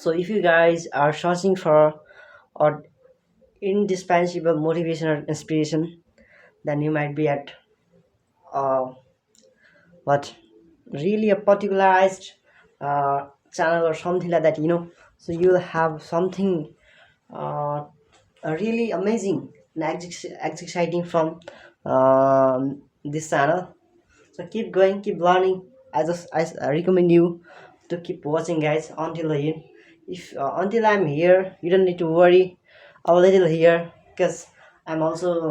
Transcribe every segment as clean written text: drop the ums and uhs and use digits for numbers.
So if you guys are searching for or indispensable motivation or inspiration, then you might be at uh, what really a particularized channel or something like that. So you'll have something uh, really amazing and exciting from this channel. So keep going, keep learning. I recommend you to keep watching, guys, until the end. If until I'm here, you don't need to worry a little here, because I'm also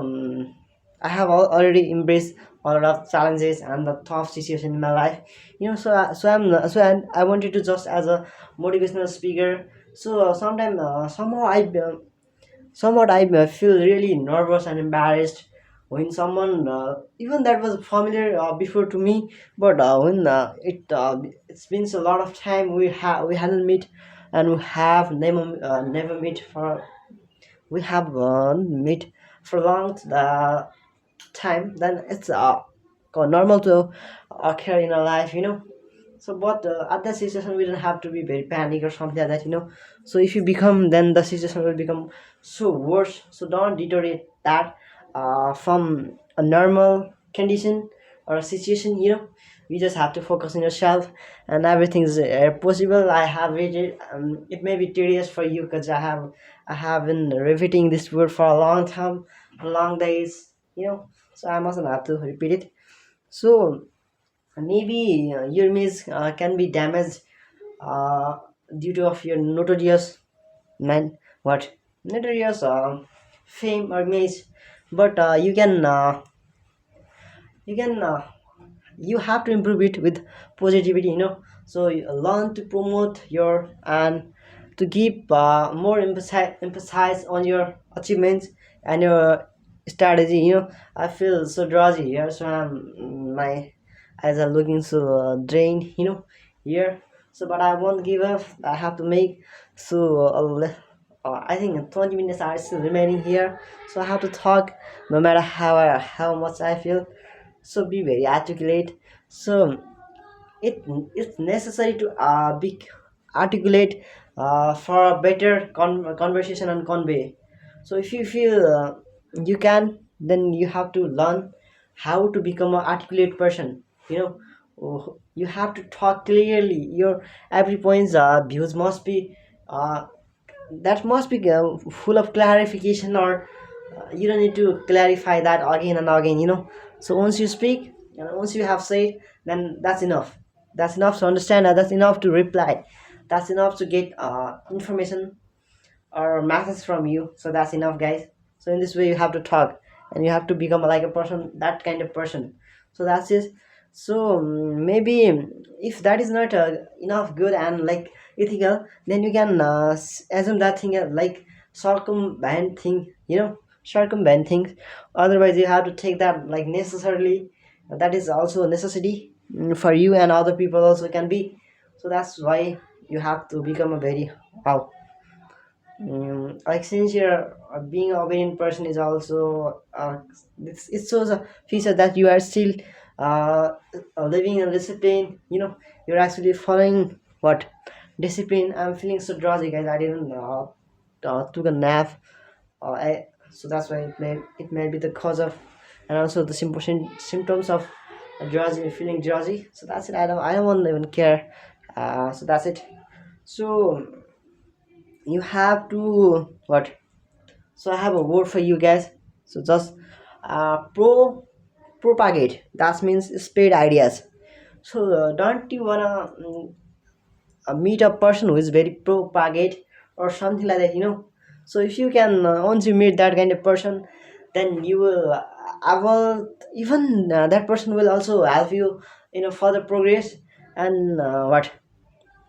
I have already embraced a lot of challenges and the tough situation in my life. I wanted to just as a motivational speaker. So somewhat I feel really nervous and embarrassed when someone even that was familiar before to me, but when it's been a lot of time we hadn't met, and we have never met for we have met for long time, then it's normal to occur in our life. So but at that situation we don't have to be very panic or something like that. So if you become, then the situation will become so worse. So don't deteriorate that from a normal condition or a situation. You just have to focus on yourself, and everything's possible. I have read it. It may be tedious for you because I have been repeating this word for a long time, long days. So I mustn't have to repeat it. So maybe your image can be damaged uh, due to of your notorious man what notorious fame or image, but you can you have to improve it with positivity. So you learn to promote your and to keep more emphasize on your achievements and your strategy. I feel so drowsy here, so my eyes are looking so drained here. So but I won't give up. I have to make. So I think 20 minutes are still remaining here, so I have to talk no matter how much I feel. So be very articulate. So it's necessary to be articulate for a better conversation and convey. So if you feel you can, then you have to learn how to become an articulate person. You have to talk clearly. Your every point's views must be uh, that must be full of clarification, or you don't need to clarify that again and again. So once you speak and once you have said, then that's enough to understand, and that's enough to reply, that's enough to get information or message from you. So that's enough, guys. So in this way you have to talk, and you have to become like a person, that kind of person. So that's it. So maybe if that is not enough good and like ethical, then you can assume that thing like circumvent things. Otherwise you have to take that like necessarily. That is also a necessity for you, and other people also can be. So that's why you have to become a very wow. Like since you're being a obedient person is also it shows a feature that you are still uh, living in discipline. You're actually following what discipline. I'm feeling so drowsy, guys. I didn't took a nap. So that's why it may be the cause of, and also the symptoms of drowsy, feeling drowsy. So that's it. I don't want to even care. So that's it. So you have to what, so I have a word for you guys. So just propagate, that means spread ideas. So don't you wanna meet a person who is very propagate or something like that. So if you can once you meet that kind of person, then you will I will even that person will also help you further progress. And what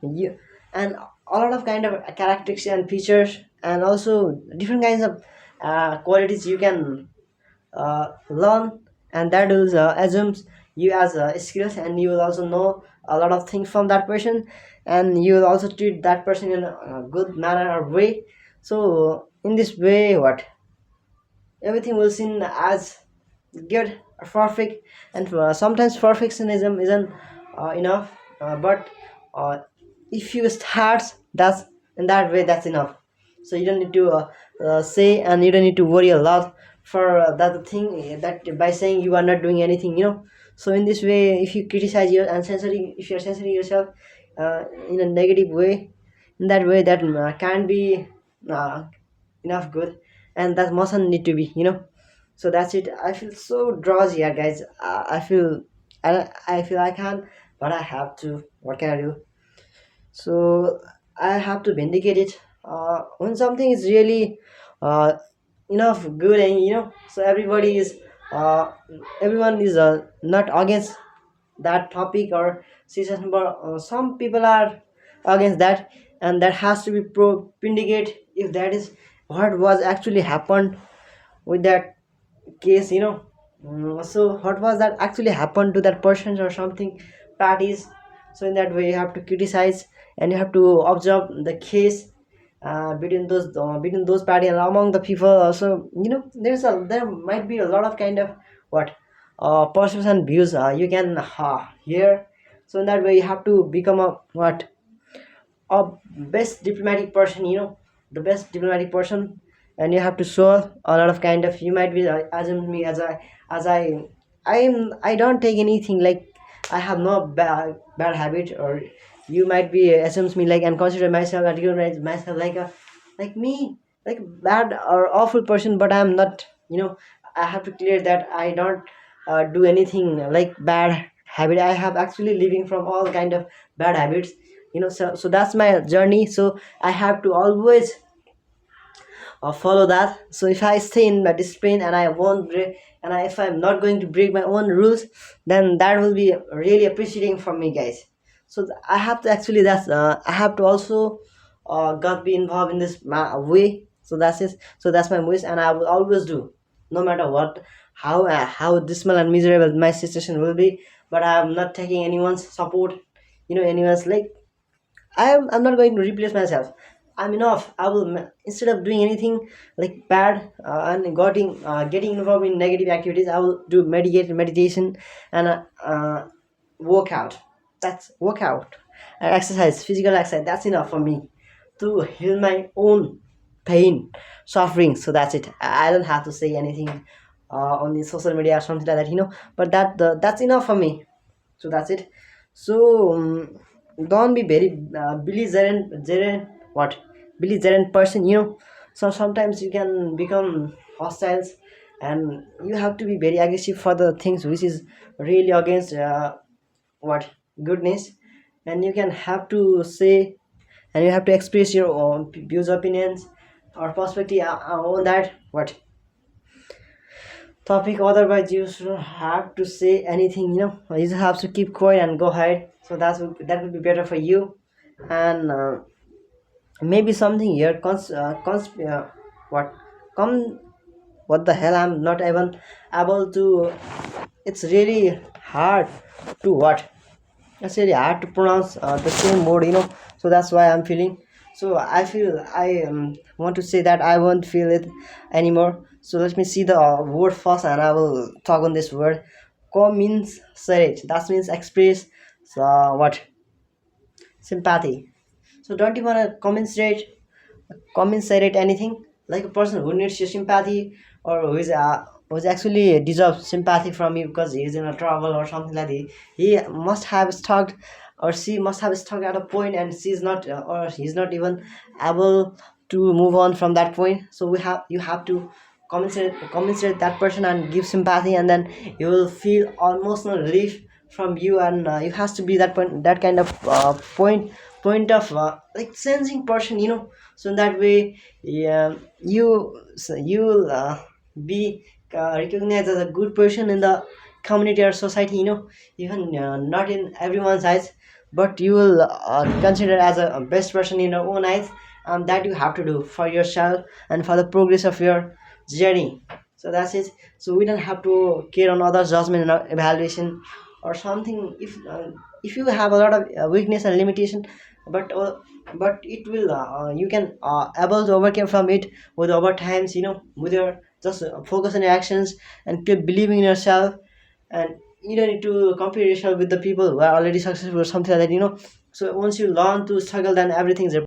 you and a lot of kind of characteristics and features, and also different kinds of qualities you can learn, and that will assumes you as skills, and you will also know a lot of things from that person, and you will also treat that person in a good manner or way. So in this way, what, everything will seem as good or perfect. And sometimes perfectionism isn't enough, but if you start, that's In that way, that's enough. So you don't need to say, and you don't need to worry a lot for that thing, that by saying you are not doing anything, so in this way, if you criticize your and censoring, if you're censoring yourself in a negative way, in that way, that can be uh, enough good, and that mustn't need to be, so that's it. I feel so drowsy, yeah, guys. I feel, I feel I can't, but I have to. What can I do? So I have to vindicate it when something is really uh, enough good, and so everybody is uh, everyone is not against that topic or situation, but some people are against that, and that has to be vindicate if that is what was actually happened with that case, so what was that actually happened to that person or something parties. So in that way, you have to criticize, and you have to observe the case between those party and among the people also, there might be a lot of kind of what perception views you can hear. So in that way, you have to become a what a best diplomatic person, the best diplomatic person, and you have to show a lot of kind of, you might be assume me as I don't take anything like, I have no bad habit, or you might be assumes me like, and consider myself and recognize myself like a, like me, like bad or awful person, but I'm not, I have to clear that I don't do anything like bad habit. I have actually living from all kind of bad habits, so that's my journey. So I have to always follow that. So if I stay in my discipline, and I won't break, and if I'm not going to break my own rules, then that will be really appreciating for me, guys. So I have to actually, that's I have to also got be involved in this way. So that's it. So that's my wish, and I will always do, no matter what, how dismal and miserable my situation will be, but I'm not taking anyone's support, anyone's like, I'm not going to replace myself. I'm enough. I will instead of doing anything like bad and getting involved in negative activities, I will do meditation and workout. That's workout, exercise, physical exercise. That's enough for me to heal my own pain, suffering. So that's it. I don't have to say anything on the social media or something like that, But that's enough for me. So that's it. So don't be very what belligerent person, so sometimes you can become hostiles, and you have to be very aggressive for the things which is really against what goodness, and you can have to say, and you have to express your own views, opinions, or perspective on that what topic. Otherwise, you should have to say anything, you just have to keep quiet and go ahead. So that would be better for you. And maybe something here what come what the hell, I'm not even able to, it's really hard to what, it's really hard to pronounce the same word, so that's why I'm feeling. So I feel I want to say that I won't feel it anymore. So let me see the word first, and I will talk on this word. Co means serate, that means express what sympathy. So don't you want to commiserate anything, like a person who needs your sympathy, or who is actually deserves sympathy from you because he's in a trouble or something like that. He must have stuck, or she must have stuck at a point, and she's not or he's not even able to move on from that point. So you have to commiserate that person and give sympathy, and then you will feel almost no relief from you. And it has to be that point, that kind of point of like sensing person, so in that way, yeah, you'll be recognized as a good person in the community or society, even not in everyone's eyes, but you will consider as a best person in your own eyes. That you have to do for yourself and for the progress of your journey. So that's it. So we don't have to care on others judgment and evaluation or something. If you have a lot of weakness and limitation, but it will you can able to overcome from it with over times, with your just focus on your actions and keep believing in yourself. And you don't need to compare yourself with the people who are already successful or something like that, so once you learn to struggle, then everything's